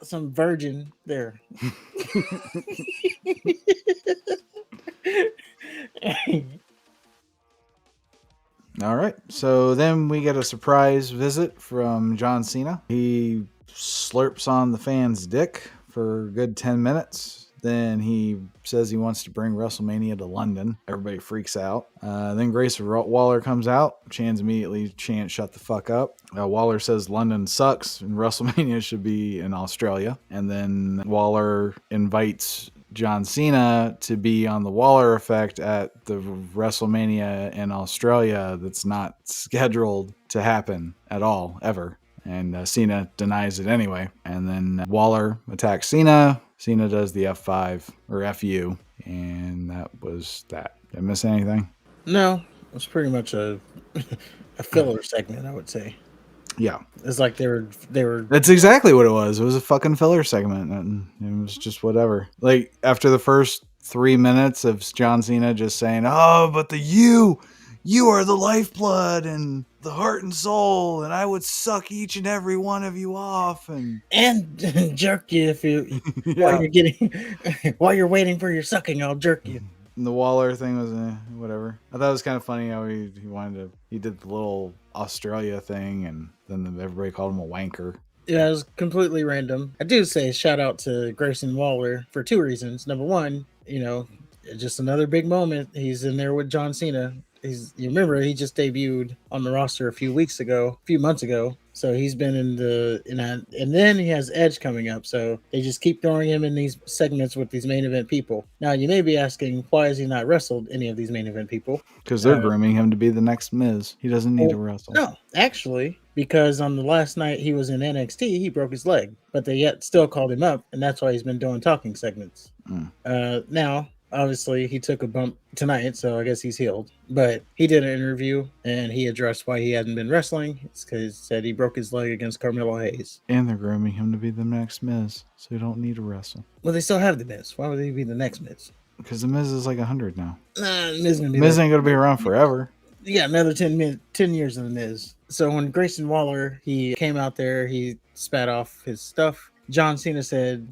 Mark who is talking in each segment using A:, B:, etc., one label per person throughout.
A: some virgin there.
B: All right. So then we get a surprise visit from John Cena. He slurps on the fan's dick for a good 10 minutes. Then he says he wants to bring WrestleMania to London. Everybody freaks out. Then Grayson Waller comes out. Chance immediately chants, "Shut the fuck up." Waller says London sucks and WrestleMania should be in Australia. And then Waller invites John Cena to be on the Waller effect at the WrestleMania in Australia that's not scheduled to happen at all, ever. And Cena denies it anyway. And then Waller attacks Cena. Cena does the F5 or FU. And that was that. Did I miss anything?
A: No, it was pretty much a a filler segment, I would say.
B: Yeah.
A: It's like they were.
B: That's exactly what it was. It was a fucking filler segment. And it was just whatever. Like, after the first 3 minutes of John Cena just saying, "Oh, but you are the lifeblood and the heart and soul, and I would suck each and every one of you off." And
A: jerk you if you while
B: yeah.
A: you're getting while you're waiting for your sucking, I'll jerk you.
B: And the Waller thing was whatever. I thought it was kind of funny how he did the little Australia thing, and then everybody called him a wanker.
A: Yeah, it was completely random. I do say shout out to Grayson Waller for two reasons. Number one, just another big moment. He's in there with John Cena. You remember he just debuted on the roster a few months ago. So he's been and then he has Edge coming up. So they just keep throwing him in these segments with these main event people. Now you may be asking, why has he not wrestled any of these main event people?
B: Because they're grooming him to be the next Miz. He doesn't need to wrestle.
A: No, actually, because on the last night he was in NXT, he broke his leg, but they yet still called him up, and that's why he's been doing talking segments. Now, obviously, he took a bump tonight, so I guess he's healed. But he did an interview, and he addressed why he hadn't been wrestling. It's because he said he broke his leg against Carmelo Hayes.
B: And they're grooming him to be the next Miz, so he don't need to wrestle.
A: Well, they still have the Miz. Why would he be the next Miz?
B: Because the Miz is like 100 now.
A: Nah, Miz ain't
B: going to be around forever.
A: Yeah, another 10 years of the Miz. So when Grayson Waller, he came out there, he spat off his stuff. John Cena said,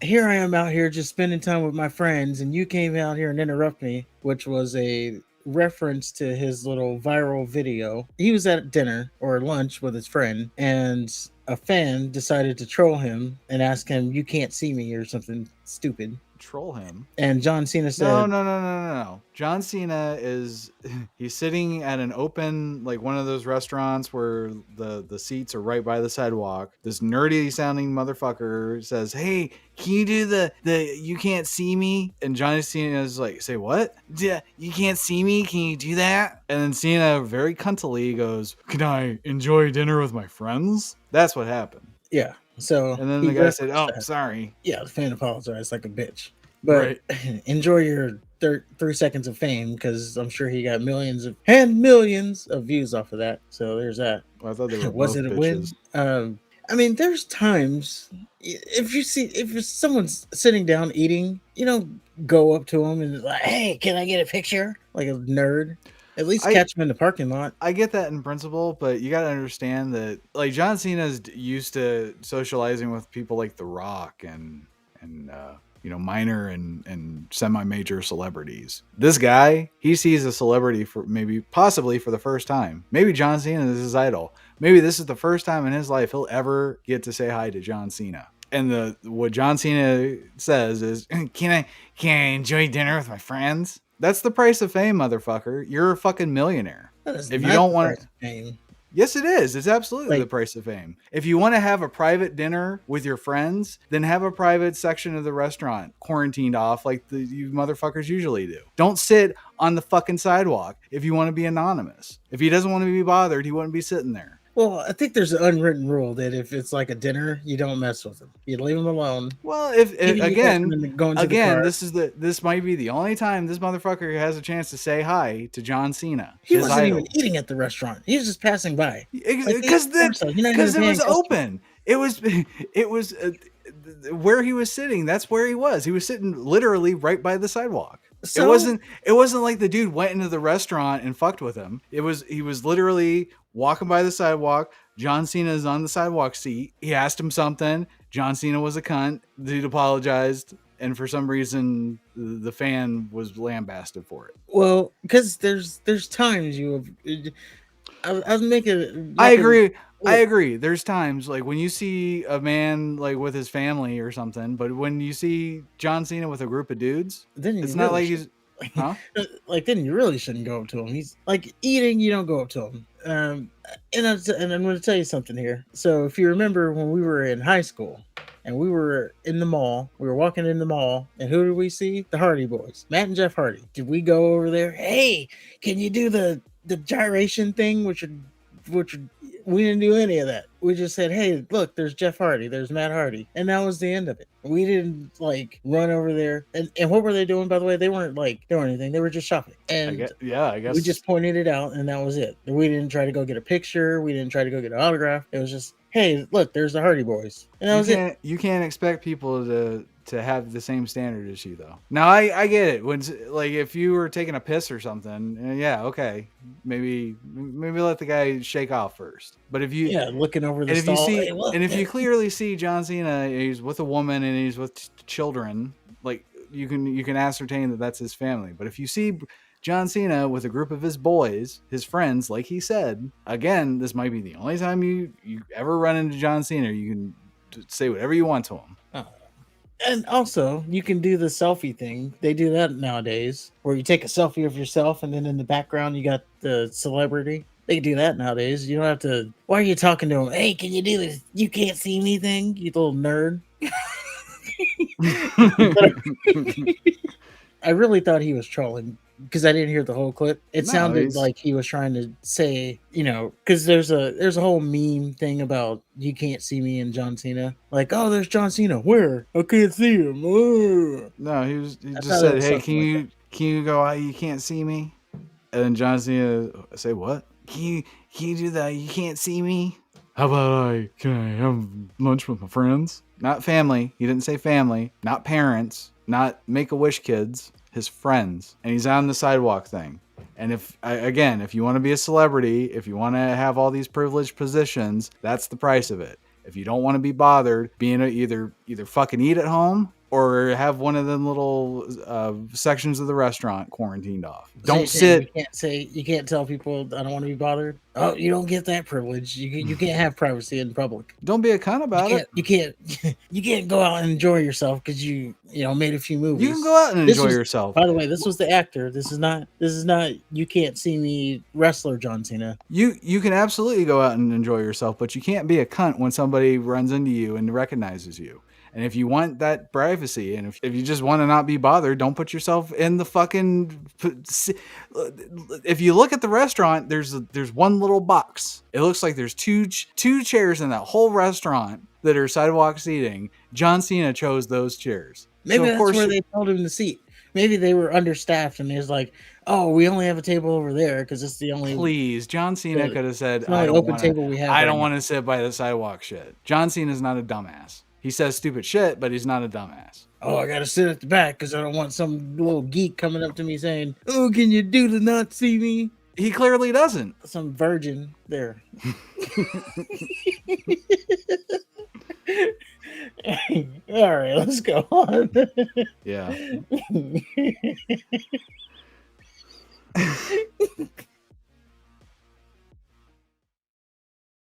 A: "Here I am out here just spending time with my friends, and you came out here and interrupt me," which was a reference to his little viral video. He was at dinner or lunch with his friend, and a fan decided to troll him and ask him, "You can't see me," or something stupid.
B: Troll him.
A: And John Cena said,
B: No. John Cena he's sitting at an open, like one of those restaurants where the seats are right by the sidewalk. This nerdy sounding motherfucker says, "Hey, can you do the you can't see me?" And Johnny Cena is like, "Say what? Yeah, you can't see me? Can you do that?" And then Cena very cuntily goes, "Can I enjoy dinner with my friends?" That's what happened.
A: Yeah. So
B: and then the guy said, "Oh, sorry."
A: Yeah, the fan apologized like a bitch. But enjoy your 3 seconds of fame, because I'm sure he got millions of views off of that. So there's that.
B: Well, I thought they were
A: was it a
B: bitches.
A: win? I mean, there's times if someone's sitting down eating, go up to them and like, "Hey, can I get a picture?" Like a nerd. At least catch him in the parking lot.
B: I get that in principle, but you got to understand that, like, John Cena's used to socializing with people like The Rock and minor and semi-major celebrities. This guy, he sees a celebrity possibly for the first time. Maybe John Cena is his idol. Maybe this is the first time in his life he'll ever get to say hi to John Cena. And what John Cena says is, "Can I enjoy dinner with my friends?" That's the price of fame, motherfucker. You're a fucking millionaire.
A: If you don't want fame.
B: Yes, it is. It's absolutely the price of fame. If you want to have a private dinner with your friends, then have a private section of the restaurant quarantined off like you motherfuckers usually do. Don't sit on the fucking sidewalk if you want to be anonymous. If he doesn't want to be bothered, he wouldn't be sitting there.
A: Well, I think there's an unwritten rule that if it's like a dinner, you don't mess with him. You leave him alone.
B: Well, this might be the only time this motherfucker has a chance to say hi to John Cena.
A: He wasn't even eating at the restaurant. He was just passing by.
B: Because it was open. It was where he was sitting. That's where he was. He was sitting literally right by the sidewalk. So, it wasn't like the dude went into the restaurant and fucked with him. He was literally walking by the sidewalk. John Cena is on the sidewalk seat. He asked him something. John Cena was a cunt. Dude apologized, and for some reason, the fan was lambasted for it.
A: Well, because there's times you have. I was
B: I
A: making
B: agree. I
A: look.
B: agree. There's times like when you see a man like with his family or something, but when you see John Cena with a group of dudes,
A: Then you
B: it's not
A: really
B: like
A: should.
B: he's, huh?
A: Like then you really shouldn't go up to him. He's like eating, you don't go up to him. And I'm going to tell you something here. So if you remember when we were in high school and we were in the mall, we were walking in the mall, and who did we see? The Hardy Boys, Matt and Jeff Hardy. Did we go over there? Hey, can you do the gyration thing? Which we didn't do any of that. We just said, "Hey, look, there's Jeff Hardy, there's Matt Hardy," and that was the end of it. We didn't like run over there. And what were they doing, by the way? They weren't like doing anything. They were just shopping.
B: I
A: And
B: guess, yeah, I
A: we
B: guess
A: just pointed it out, and that was it. We didn't try to go get a picture. We didn't try to go get an autograph. It was just, "Hey, look, there's the Hardy Boys," and that was it.
B: you can't expect people to have the same standard as you though. Now I get it when like if you were taking a piss or something, yeah, okay, maybe let the guy shake off first. But if you
A: Yeah, looking over the
B: and if you
A: stall.
B: see
A: Hey, look.
B: and if you clearly see John Cena, he's with a woman and he's with children, like you can ascertain that that's his family. But if you see John Cena with a group of his boys, his friends, like he said, again, this might be the only time you ever run into John Cena. You can say whatever you want to him.
A: And also, you can do the selfie thing. They do that nowadays, where you take a selfie of yourself, and then in the background you got the celebrity. They do that nowadays. You don't have to. Why are you talking to them? Hey, can you do this? You can't see me thing, you little nerd. I really thought he was trolling because I didn't hear the whole clip. It
B: No,
A: sounded
B: he's
A: like he was trying to say, because there's a whole meme thing about you can't see me and John Cena. Like, oh, there's John Cena. Where? I can't see him.
B: no, he
A: I
B: just
A: thought it
B: said,
A: was
B: "Hey,
A: something like that.
B: can you go out? You can't see me." And then John Cena say, "What? Can you do that? You can't see me." How about can I have lunch with my friends? Not family. He didn't say family. Not parents. Not Make-A-Wish kids. His friends. And he's on the sidewalk thing. And if you want to be a celebrity, if you want to have all these privileged positions, that's the price of it. If you don't want to be bothered, either fucking eat at home or have one of them little sections of the restaurant quarantined off.
A: So you're
B: Don't
A: saying
B: sit.
A: you can't tell people I don't want to be bothered. Oh, you don't get that privilege. You can't have privacy in public.
B: Don't be a cunt about it.
A: You can't you can't go out and enjoy yourself because you made a few
B: You can
A: movies.
B: go out and
A: This
B: enjoy
A: was,
B: yourself.
A: by the way, this was the actor. This is not you can't see me wrestler John Cena.
B: You can absolutely go out and enjoy yourself, but you can't be a cunt when somebody runs into you and recognizes you. And if you want that privacy, and if you just want to not be bothered, don't put yourself in the fucking. If you look at the restaurant, there's one little box. It looks like there's two chairs in that whole restaurant that are sidewalk seating. John Cena chose those chairs, so
A: Maybe
B: of
A: that's
B: course.
A: where they told him to seat. Maybe they were understaffed and he's like, "Oh, we only have a table over there because it's the only
B: Please, John Cena could have said,
A: it's the only open table we have
B: I
A: right
B: don't
A: now."
B: want to sit by the sidewalk shit. John Cena's not a dumbass. He says stupid shit, but he's not a dumbass.
A: Oh, I gotta sit at the back because I don't want some little geek coming up to me saying, "Oh, can you do to not see me?"
B: He clearly doesn't.
A: Some virgin there. All right, let's go on.
B: Yeah.